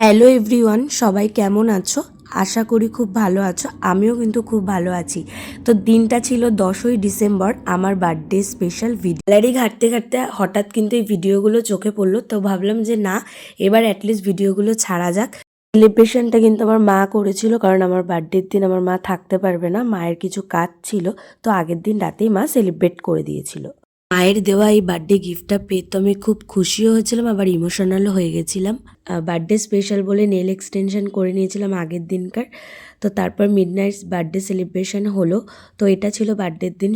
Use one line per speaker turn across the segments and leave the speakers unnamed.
Hello everyone, সবাই কেমন আছো? আশা করি খুব ভালো আছো। আমিও কিন্তু খুব ভালো আছি। তো দিনটা ছিল 10ই ডিসেম্বর, আমার বার্থডে স্পেশাল ভিডিও। গ্যালারি ঘাঁটতে ঘাঁটতে হঠাৎ কিন্তু এই ভিডিওগুলো চোখে পড়লো, তো ভাবলাম যে না, এবার অ্যাটলিস্ট ভিডিওগুলো ছাড়া যাক। সেলিব্রেশনটা কিন্তু আমার মা করেছিল, কারণ আমার বার্থডের দিন আমার মা থাকতে পারবে না, মায়ের কিছু কাজ ছিল। তো আগের দিন রাতেই মা সেলিব্রেট করে দিয়েছিল। মায়ের দেওয়া এই বার্থডে গিফটটা পেয়ে তো আমি খুব খুশিও হয়েছিলাম, আবার ইমোশনালও হয়ে গেছিলাম। বার্থডে স্পেশাল বলে নেল এক্সটেনশন করে নিয়েছিলাম আগের দিনকার। তো তারপর মিডনাইট বার্থডে সেলিব্রেশন হলো। তো এটা ছিল বার্থডের দিন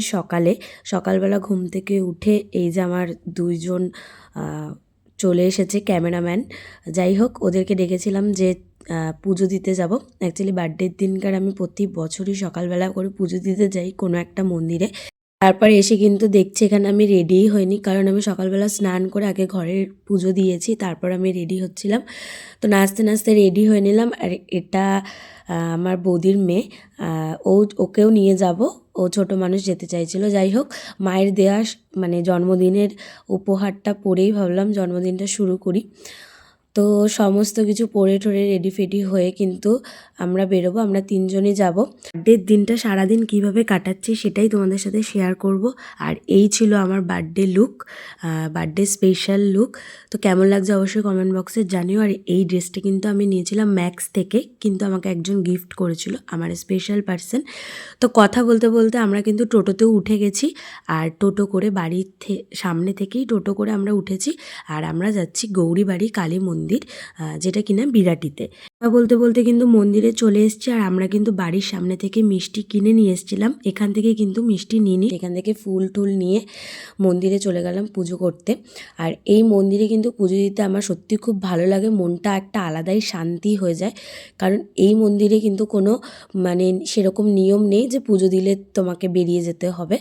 সকালবেলা ঘুম থেকে উঠে এই যে আমার দুইজন চলে এসেছে ক্যামেরাম্যান। যাই হোক, ওদেরকে ডেকেছিলাম যে পুজো দিতে যাব। অ্যাকচুয়ালি বার্থডের দিনকার আমি প্রতি বছরই সকালবেলা করে পুজো দিতে যাই কোনো একটা মন্দিরে। তারপর এসে কিন্তু দেখছি এখানে আমি রেডিই হইনি, কারণ আমি সকালবেলা স্নান করে আগে ঘরের পুজো দিয়েছি, তারপর আমি রেডি হচ্ছিলাম। তো নাচতে নাচতে রেডি হয়ে নিলাম। আর এটা আমার বৌদির মেয়ে, ওকেও নিয়ে যাব, ও ছোট মানুষ যেতে চাইছিল। যাই হোক, মায়ের দেয়া মানে জন্মদিনের উপহারটা পরেই ভাবলাম জন্মদিনটা শুরু করি। তো সমস্ত কিছু পরে ঠরে রেডি ফেডি হয়ে কিন্তু আমরা বেরোবো, আমরা তিনজনই যাব। বার্থডের দিনটা সারাদিন কিভাবে কাটাচ্ছি সেটাই তোমাদের সাথে শেয়ার করব। আর এই ছিল আমার birthday look, birthday special look. তো কেমন লাগছে অবশ্যই কমেন্ট বক্সে জানিও। আর এই ড্রেসটা কিন্তু আমি নিয়েছিলাম ম্যাক্স থেকে, কিন্তু আমাকে একজন গিফট করেছিল, আমার স্পেশাল পার্সন। তো কথা বলতে বলতে আমরা কিন্তু টোটোতেও উঠে গেছি, আর টোটো করে বাড়ির সামনে থেকেই টোটো করে আমরা উঠেছি। আর আমরা যাচ্ছি গৌরীবাড়ি কালী মন্দির, যেটা কিনা বিরাটিতে। কথা বলতে বলতে কিন্তু মন্দিরে চলে এসেছি। আর আমরা কিন্তু বাড়ির সামনে থেকে মিষ্টি কিনে নিয়ে এসেছিলাম, এখান থেকে কিন্তু মিষ্টি নিয়ে এখান থেকে ফুল টুল নিয়ে মন্দিরে চলে গেলাম পুজো করতে। আর এই মন্দিরে কিন্তু পুজো দিতে আমার সত্যি খুব ভালো লাগে, মনটা একটা আলাদাই শান্তি হয়ে যায়। কারণ এই মন্দিরে কিন্তু কোনো মানে সেরকম নিয়ম নেই যে পুজো দিলে তোমাকে বেরিয়ে যেতে হবে।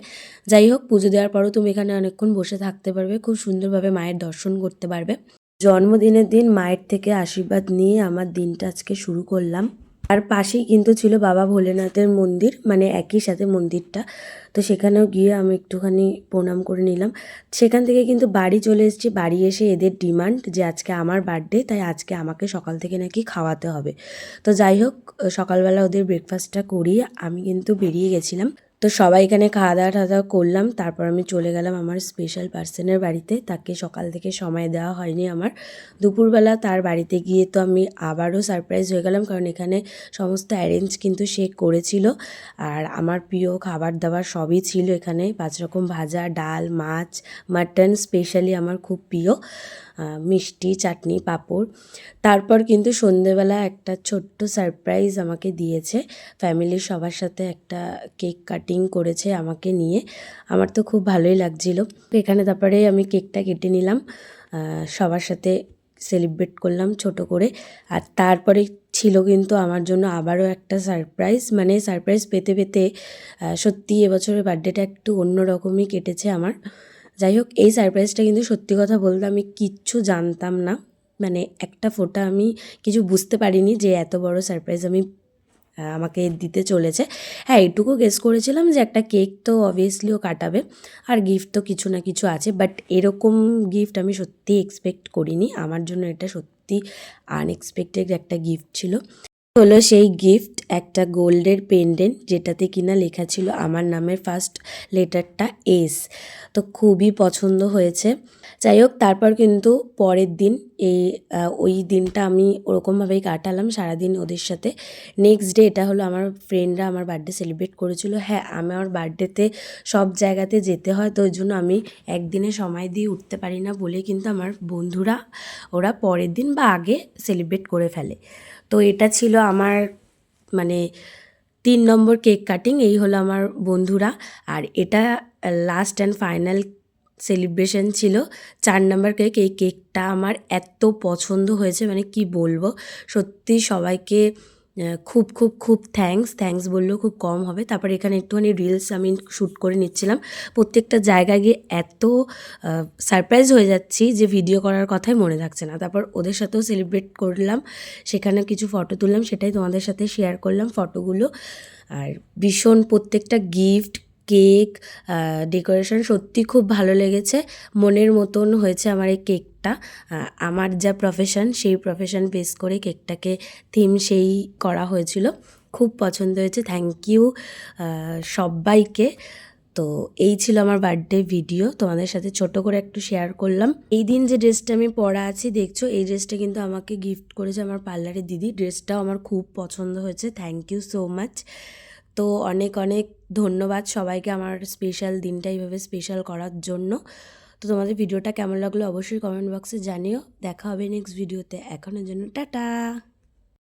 যাই হোক, পুজো দেওয়ার পরও তুমি এখানে অনেকক্ষণ বসে থাকতে পারবে, খুব সুন্দরভাবে মায়ের দর্শন করতে পারবে। জন্মদিনের দিন মায়ের থেকে আশীর্বাদ নিয়ে আমার দিনটা আজকে শুরু করলাম। আর পাশেই কিন্তু ছিল বাবা ভোলেনাথের মন্দির, মানে একই সাথে মন্দিরটা। তো সেখানেও গিয়ে আমি একটুখানি প্রণাম করে নিলাম। সেখান থেকে কিন্তু বাড়ি চলে এসেছি। বাড়ি এসে এদের ডিমান্ড যে আজকে আমার বার্থডে, তাই আজকে আমাকে সকাল থেকে নাকি খাওয়াতে হবে। তো যাই হোক, সকালবেলা ওদের ব্রেকফাস্টটা করিয়ে আমি কিন্তু বেরিয়ে গেছিলাম। তো সবাই এখানে খাওয়া দাওয়া করলাম, তারপর আমি চলে গেলাম আমার স্পেশাল পার্সনের বাড়িতে। তাকে সকাল থেকে সময় দেওয়া হয়নি আমার। দুপুরবেলা তার বাড়িতে গিয়ে তো আমি আবারও সারপ্রাইজ হয়ে গেলাম, কারণ এখানে সমস্ত অ্যারেঞ্জ কিন্তু সে করেছিল। আর আমার প্রিয় খাবার দাবার সবই ছিল এখানে, 5 রকম ভাজা, ডাল, মাছ, মাটন স্পেশালি আমার খুব প্রিয়, মিষ্টি, চাটনি, পাঁপড়। তারপর কিন্তু সন্ধেবেলা একটা ছোট্ট সারপ্রাইজ আমাকে দিয়েছে। ফ্যামিলির সবার সাথে একটা কেক কাটিং করেছে আমাকে নিয়ে, আমার তো খুব ভালোই লাগছিল। এখানে তারপরে আমি কেকটা কেটে নিলাম, সবার সাথে সেলিব্রেট করলাম ছোট করে। আর তারপরে ছিল কিন্তু আমার জন্য আবারও একটা সারপ্রাইজ, মানে সারপ্রাইজ পেতে পেতে সত্যি এবছরের বার্থডেটা একটু অন্য রকমই কেটেছে আমার। যাই হোক, এই সারপ্রাইজটা কিন্তু সত্যি কথা বলতে আমি কিচ্ছু জানতাম না, মানে একটা ফোঁটা আমি কিছু বুঝতে পারিনি যে এত বড় সারপ্রাইজ আমাকে দিতে চলেছে। হ্যাঁ, এইটুকু গেস করেছিলাম যে একটা কেক তো অবভিয়াসলি ও কাটাবে, আর গিফট তো কিছু না কিছু আছে, বাট এরকম গিফট আমি সত্যি এক্সপেক্ট করিনি। আমার জন্য এটা সত্যি আনএক্সপেক্টেড একটা গিফট ছিল। হলো সেই গিফট একটা গোল্ডের পেন্ডেন্ট, যেটাতে কিনা লেখা ছিল আমার নামের ফার্স্ট লেটারটা এস। তো খুবই পছন্দ হয়েছে। যাই হোক, তারপর কিন্তু পরের দিন ওই দিনটা আমি ওরকমভাবেই কাটালাম সারাদিন ওদের সাথে। নেক্সট ডে এটা হলো আমার ফ্রেন্ডরা আমার বার্থডে সেলিব্রেট করেছিল। হ্যাঁ, আমার বার্থডেতে সব জায়গাতে যেতে হয়, তো ওই জন্য আমি একদিনে সময় দিয়ে উঠতে পারি না বলে কিন্তু আমার বন্ধুরা ওরা পরের দিন বা আগে সেলিব্রেট করে ফেলে। তো এটা ছিল আমার মানে 3 নম্বর কেক কাটিং, এই হলো আমার বন্ধুরা। আর এটা লাস্ট অ্যান্ড ফাইনাল সেলিব্রেশন ছিল 4 নম্বর কেক। এই কেকটা আমার এত পছন্দ হয়েছে, মানে কি বলবো, সত্যি সবাইকে খুব খুব খুব থ্যাঙ্কস বললেও খুব কম হবে। তারপর এখানে একটুখানি রিলস আমি শ্যুট করে নিচ্ছিলাম। প্রত্যেকটা জায়গায় গিয়ে এত সারপ্রাইজ হয়ে যাচ্ছি যে ভিডিও করার কথাই মনে থাকছে না। তারপর ওদের সাথেও সেলিব্রেট করলাম, সেখানে কিছু ফটো তুললাম, সেটাই তোমাদের সাথে শেয়ার করলাম ফটোগুলো। আর ভীষণ প্রত্যেকটা গিফট কেক, ডেকোরেশন সত্যি খুব ভালো লেগেছে। মনের মতন হয়েছে আমার এই কেকটা। আমার যা প্রফেশন সেই প্রফেশন বেস করে কেকটাকে থিম সেই করা হয়েছিল। খুব পছন্দ হয়েছে। থ্যাংক ইউ সবাইকে। তো এই ছিল আমার বার্থডে ভিডিও, তোমাদের সাথে ছোট করে একটু শেয়ার করলাম। এই দিন যে ড্রেসটা আমি পরা আছি দেখছো, এই ড্রেসটা কিন্তু আমাকে গিফট করেছে আমার পার্লারের দিদি। ড্রেসটাও আমার খুব পছন্দ হয়েছে। Thank you so much. তো অনেক অনেক ধন্যবাদ সবাইকে আমার স্পেশাল দিনটা এইভাবে স্পেশাল করার জন্য। তো তোমাদের ভিডিওটা কেমন লাগলো অবশ্যই কমেন্ট বক্সে জানিও। দেখা হবে নেক্সট ভিডিওতে। এখনের জন্য টাটা।